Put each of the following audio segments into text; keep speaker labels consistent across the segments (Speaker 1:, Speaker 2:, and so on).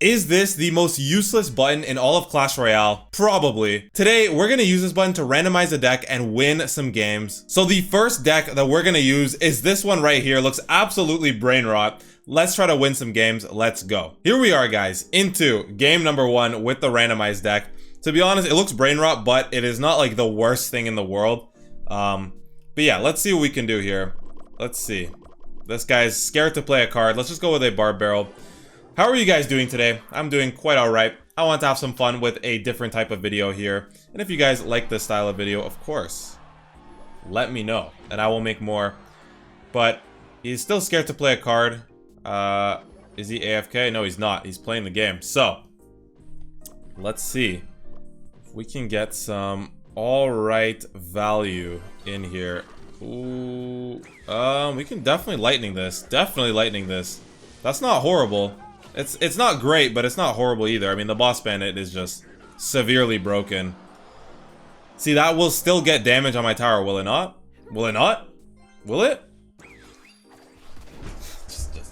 Speaker 1: Is this the most useless button in all of Clash Royale? Probably. Today, we're gonna use this button to randomize a deck and win some games. So the first deck that we're gonna use is this one right here. Looks absolutely brain rot. Let's try to win some games. Let's go. Here we are, guys, into game number 1 with the randomized deck. To be honest, it looks brain rot, but it is not like the worst thing in the world. But yeah, let's see what we can do here. Let's see. This guy's scared to play a card. Let's just go with a Barb Barrel. How are you guys doing today? I'm doing quite alright. I want to have some fun with a different type of video here. And if you guys like this style of video, of course, let me know. And I will make more. But he's still scared to play a card. Is he AFK? No, he's not. He's playing the game. So, let's see if we can get some alright value in here. Ooh. We can definitely lightning this. Definitely lightning this. That's not horrible. It's not great, but it's not horrible either. I mean, the boss bandit is just severely broken. See, that will still get damage on my tower, will it not? Will it not? Will it?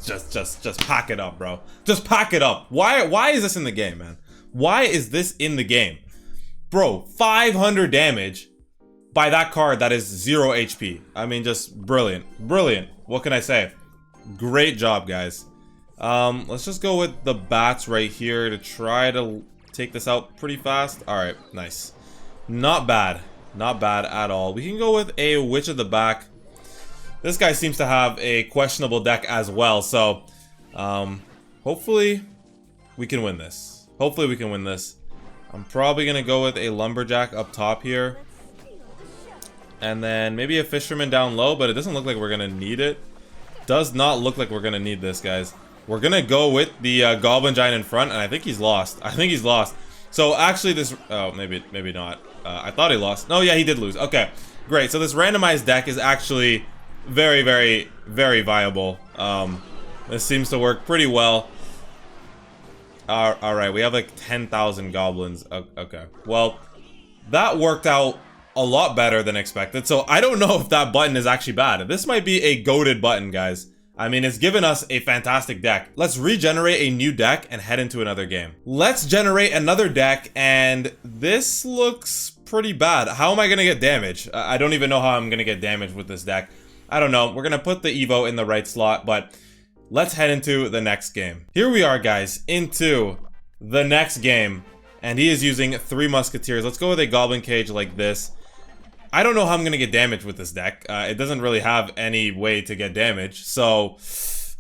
Speaker 1: Just pack it up, bro. Just pack it up. Why is this in the game, man? Why is this in the game? Bro, 500 damage by that card that is 0 HP. I mean, just brilliant. Brilliant. What can I say? Great job, guys. Let's just go with the bats right here to try to take this out pretty fast. Alright, nice. Not bad. Not bad at all. We can go with a Witch at the back. This guy seems to have a questionable deck as well, so hopefully we can win this. Hopefully we can win this. I'm probably gonna go with a Lumberjack up top here. And then maybe a Fisherman down low, but it doesn't look like we're gonna need it. Does not look like we're gonna need this, guys. We're gonna go with the Goblin Giant in front, and I think he's lost. I think he's lost. So actually this... Oh, maybe not. I thought he lost. No, yeah, he did lose. Okay, great. So this randomized deck is actually very, very, very viable. This seems to work pretty well. Alright, we have like 10,000 goblins. Okay, well, that worked out a lot better than expected. So I don't know if that button is actually bad. This might be a goated button, guys. I mean, it's given us a fantastic deck. Let's regenerate a new deck and head into another game. Let's generate another deck, and this looks pretty bad. How am I gonna get damage? I don't even know how I'm gonna get damage with this deck. I don't know. We're gonna put the Evo in the right slot, but let's head into the next game. Here we are, guys, into the next game, and he is using 3 Musketeers. Let's go with a Goblin Cage like this. I don't know how I'm gonna get damage with this deck. It doesn't really have any way to get damage. So,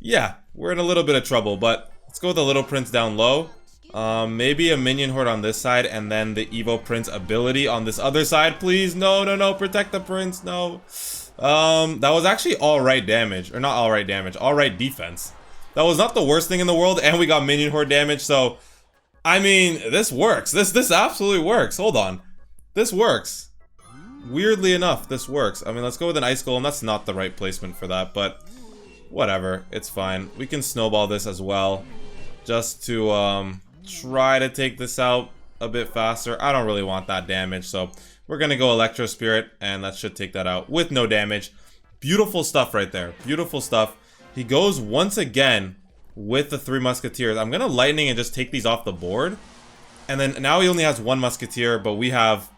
Speaker 1: yeah, we're in a little bit of trouble. But let's go with the Little Prince down low. Maybe a Minion Horde on this side, and then the Evo Prince ability on this other side. Please, no, no, no, protect the Prince, no. That was actually alright damage. Or not alright damage, alright defense. That was not the worst thing in the world, and we got Minion Horde damage, so... I mean, this works. This absolutely works. Hold on. This works. Weirdly enough, this works. I mean, let's go with an Ice Golem. That's not the right placement for that, but whatever. It's fine. We can snowball this as well, just to try to take this out a bit faster. I don't really want that damage, so we're gonna go Electro Spirit, and that should take that out with no damage. Beautiful stuff right there. Beautiful stuff. He goes once again with the 3 Musketeers. I'm gonna Lightning and just take these off the board. And then now he only has 1 Musketeer, but we have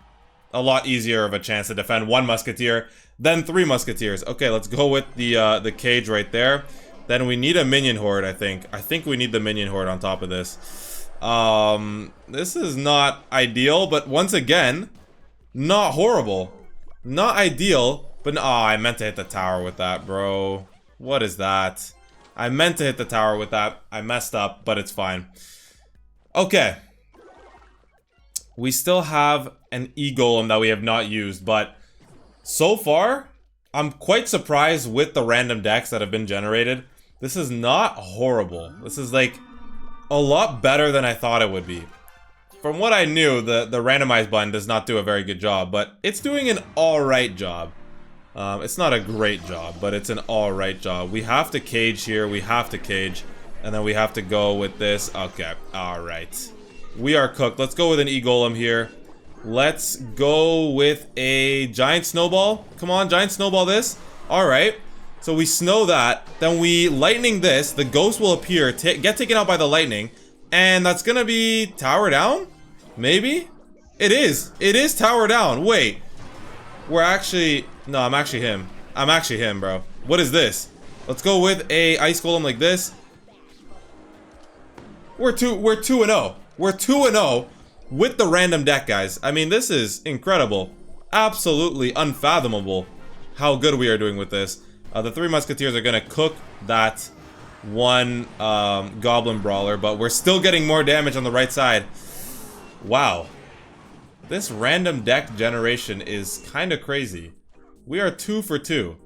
Speaker 1: a lot easier of a chance to defend 1 Musketeer than 3 Musketeers. Okay, let's go with the cage right there. Then we need a Minion Horde, I think. I think we need the Minion Horde on top of this. This is not ideal, but once again, not horrible. Not ideal, but oh, I meant to hit the tower with that, bro. What is that? I meant to hit the tower with that. I messed up, but it's fine. Okay. We still have an E-Golem that we have not used, but so far, I'm quite surprised with the random decks that have been generated. This is not horrible. This is like a lot better than I thought it would be. From what I knew, the randomized button does not do a very good job, but it's doing an alright job. It's not a great job, but it's an alright job. We have to cage here, we have to cage, and then we have to go with this. Okay, alright. We are cooked. Let's go with an E-Golem here. Let's go with a Giant Snowball. Come on, Giant Snowball this. Alright. So we snow that. Then we Lightning this. The Ghost will appear, get taken out by the Lightning. And that's gonna be tower down? Maybe? It is. It is tower down. Wait. We're actually... No, I'm actually him. I'm actually him, bro. What is this? Let's go with a ice golem like this. We're 2-0. We're 2-0 with the random deck, guys. I mean, this is incredible. Absolutely unfathomable how good we are doing with this. The 3 Musketeers are gonna cook that one Goblin Brawler, but we're still getting more damage on the right side. Wow. This random deck generation is kind of crazy. We are 2 for 2.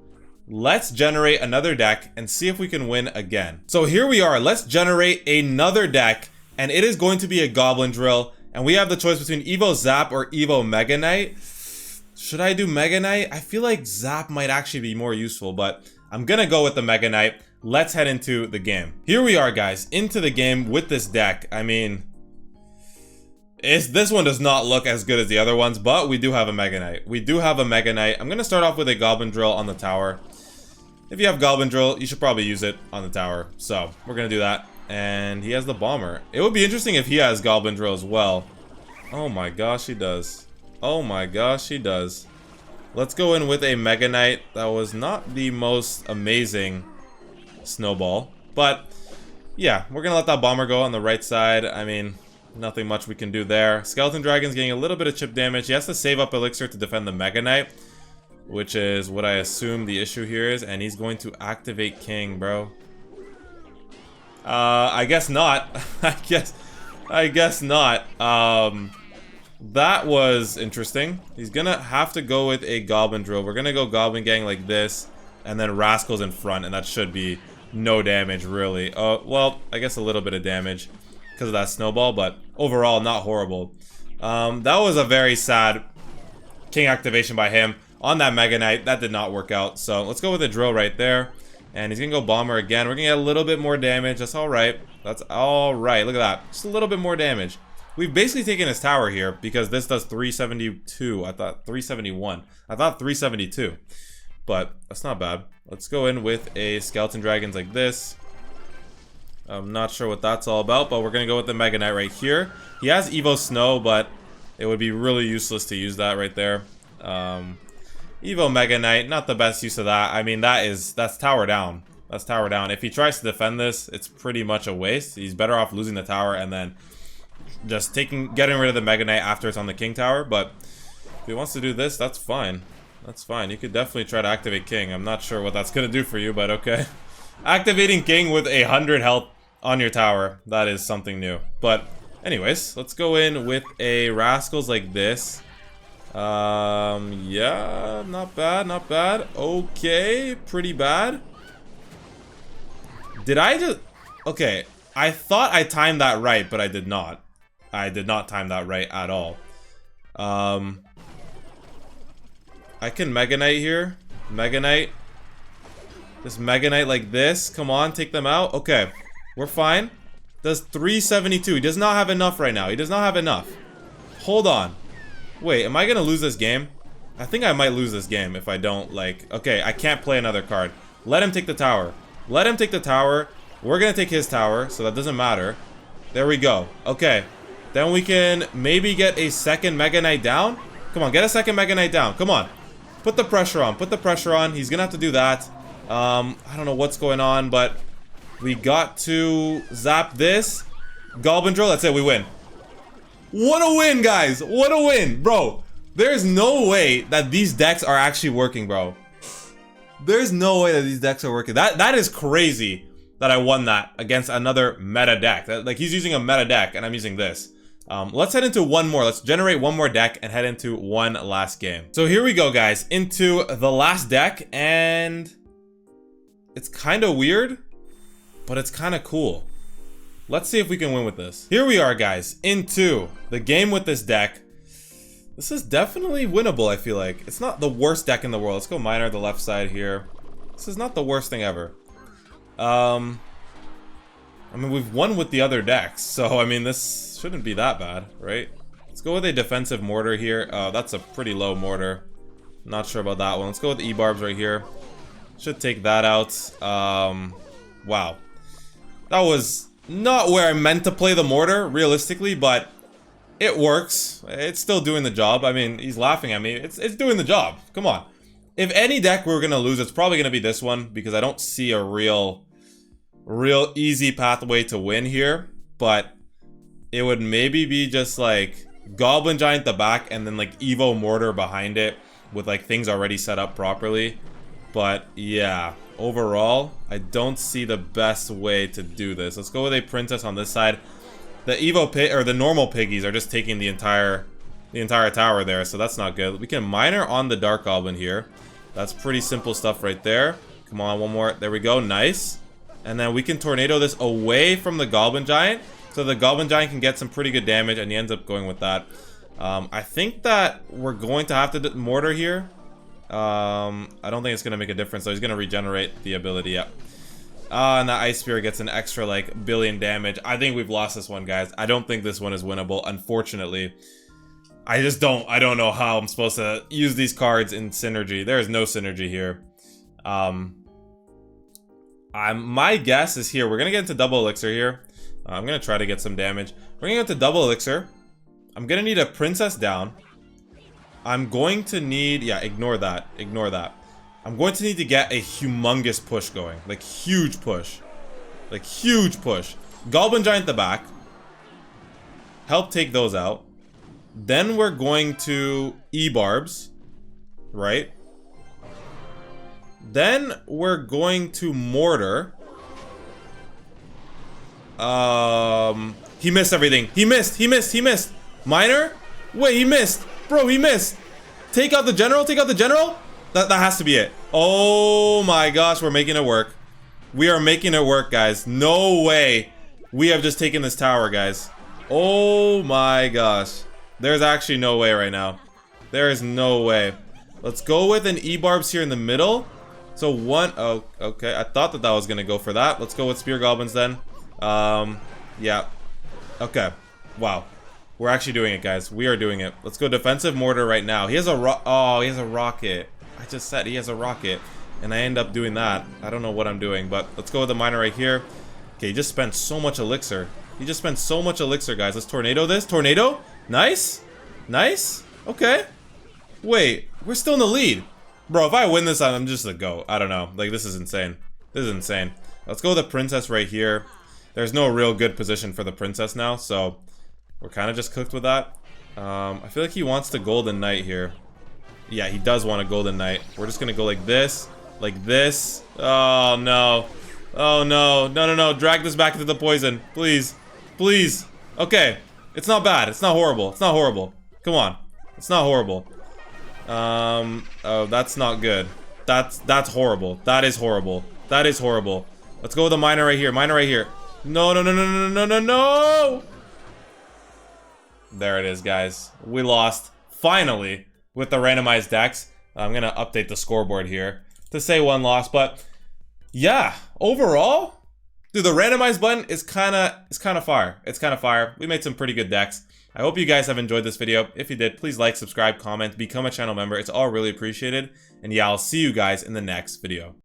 Speaker 1: Let's generate another deck and see if we can win again. So here we are. Let's generate another deck, and it is going to be a Goblin Drill. And we have the choice between Evo Zap or Evo Mega Knight. Should I do Mega Knight? I feel like Zap might actually be more useful, but I'm gonna go with the Mega Knight. Let's head into the game. Here we are, guys, into the game with this deck. I mean, this one does not look as good as the other ones, but we do have a Mega Knight. We do have a Mega Knight. I'm gonna start off with a Goblin Drill on the tower. If you have Goblin Drill, you should probably use it on the tower. So, we're gonna do that. And he has the Bomber. It would be interesting if he has Goblin Drill as well. Oh my gosh, he does. Oh my gosh, he does. Let's go in with a Mega Knight. That was not the most amazing snowball. But, yeah, we're gonna let that Bomber go on the right side. I mean, nothing much we can do there. Skeleton Dragon's getting a little bit of chip damage. He has to save up Elixir to defend the Mega Knight, which is what I assume the issue here is. And he's going to activate King, bro. I guess not. I guess not. That was interesting. He's gonna have to go with a Goblin Drill. We're gonna go Goblin Gang like this, and then Rascals in front, and that should be no damage, really. Well, I guess a little bit of damage because of that snowball, but overall, not horrible. That was a very sad King activation by him on that Mega Knight. That did not work out, so let's go with a Drill right there. And he's gonna go Bomber again. We're gonna get a little bit more damage. That's alright. That's alright. Look at that. Just a little bit more damage. We've basically taken his tower here because this does 372. I thought 371. I thought 372. But that's not bad. Let's go in with a Skeleton Dragons like this. I'm not sure what that's all about, but we're gonna go with the Mega Knight right here. He has Evo Snow, but it would be really useless to use that right there. Evo Mega Knight, not the best use of that. I mean, that's tower down. That's tower down. If he tries to defend this, it's pretty much a waste. He's better off losing the tower and then just getting rid of the Mega Knight after it's on the King Tower. But if he wants to do this, that's fine. That's fine. You could definitely try to activate King. I'm not sure what that's gonna do for you, but okay. Activating King with 100 health on your tower, that is something new. But anyways, let's go in with a Rascals like this. Yeah, not bad, not bad. Okay, pretty bad. Did I just... Okay, I thought I timed that right, but I did not. I did not time that right at all. I can Mega Knight here. Mega Knight. Just Mega Knight like this. Come on, take them out. Okay, we're fine. Does 372. He does not have enough right now. He does not have enough. Hold on. Wait, am I gonna lose this game? I think I might lose this game if I don't, like... Okay, I can't play another card. Let him take the tower. Let him take the tower. We're gonna take his tower, so that doesn't matter. There we go. Okay. Then we can maybe get a second Mega Knight down. Come on, get a second Mega Knight down. Come on. Put the pressure on. Put the pressure on. He's gonna have to do that. I don't know what's going on, but... We got to zap this. Goblin Drill. That's it. We win. What a win, guys! What a win, bro! There's no way that these decks are actually working, bro. There's no way that these decks are working. That is crazy that I won that against another meta deck. Like, he's using a meta deck, and I'm using this. Let's head into one more. Let's generate one more deck and head into one last game. So here we go, guys, into the last deck, and it's kind of weird, but it's kind of cool. Let's see if we can win with this. Here we are, guys, into the game with this deck. This is definitely winnable, I feel like. It's not the worst deck in the world. Let's go Miner the left side here. This is not the worst thing ever. I mean, we've won with the other decks, so, I mean, this shouldn't be that bad, right? Let's go with a defensive mortar here. That's a pretty low mortar. Not sure about that one. Let's go with E-Barbs right here. Should take that out. Wow. That was not where I meant to play the mortar, realistically, but it works. It's still doing the job. I mean, he's laughing at me. It's doing the job. Come on. If any deck we're gonna lose, it's probably gonna be this one, because I don't see a real easy pathway to win here. But it would maybe be just like Goblin Giant the back and then like Evo Mortar behind it with like things already set up properly. But yeah, overall, I don't see the best way to do this. Let's go with a Princess on this side. The Evo pig or the normal piggies are just taking the entire tower there, so that's not good. We can Miner on the Dark Goblin here. That's pretty simple stuff right there. Come on, one more. There we go. Nice. And then we can Tornado this away from the Goblin Giant, so the Goblin Giant can get some pretty good damage, and he ends up going with that. I think that we're going to have to Mortar here. I don't think it's going to make a difference, so he's going to regenerate the ability. Yep. And the Ice Spear gets an extra, like, billion damage. I think we've lost this one, guys. I don't think this one is winnable, unfortunately. I don't know how I'm supposed to use these cards in synergy. There is no synergy here. My guess is here. We're going to get into double elixir here. I'm going to try to get some damage. We're going to get into double elixir. I'm going to need a Princess down. I'm going to need... Yeah, ignore that. Ignore that. I'm going to need to get a humongous push going. Like, huge push. Like, huge push. Goblin Giant the back. Help take those out. Then we're going to E-Barbs. Right? Then we're going to Mortar. He missed everything. He missed. Miner? Wait, he missed. Bro, he missed. Take out the general. That has to be it. Oh my gosh, we're making it work. We are making it work, guys. No way. We have just taken this tower, guys. Oh my gosh. There's actually no way right now. There is no way. Let's go with an E-Barbs here in the middle. So one... Oh, okay. I thought that was going to go for that. Let's go with Spear Goblins then. Yeah. Okay. Wow. We're actually doing it, guys. We are doing it. Let's go defensive mortar right now. He has a Oh, he has a rocket. I just said he has a rocket. And I end up doing that. I don't know what I'm doing, but let's go with the miner right here. Okay, he just spent so much elixir. He just spent so much elixir, guys. Let's tornado this. Tornado. Nice. Nice. Okay. Wait, we're still in the lead. Bro, if I win this, I'm just a GOAT. I don't know. Like, this is insane. This is insane. Let's go with the princess right here. There's no real good position for the princess now, so we're kind of just cooked with that. I feel like he wants the golden knight here. Yeah, he does want a golden knight. We're just gonna go like this. Like this. Oh, no. Oh, no. No, no, no. Drag this back into the poison. Please. Please. Okay. It's not bad. It's not horrible. It's not horrible. Come on. It's not horrible. Oh, that's not good. That's horrible. That is horrible. That is horrible. Let's go with the miner right here. Miner right here. No, no, no, no, no, no, no, no! There it is, guys. We lost, finally, with the randomized decks. I'm gonna update the scoreboard here to say one loss, but yeah, overall, dude, the randomized button is kind of fire. It's kind of fire. We made some pretty good decks. I hope you guys have enjoyed this video. If you did, please like, subscribe, comment, become a channel member. It's all really appreciated. And yeah, I'll see you guys in the next video.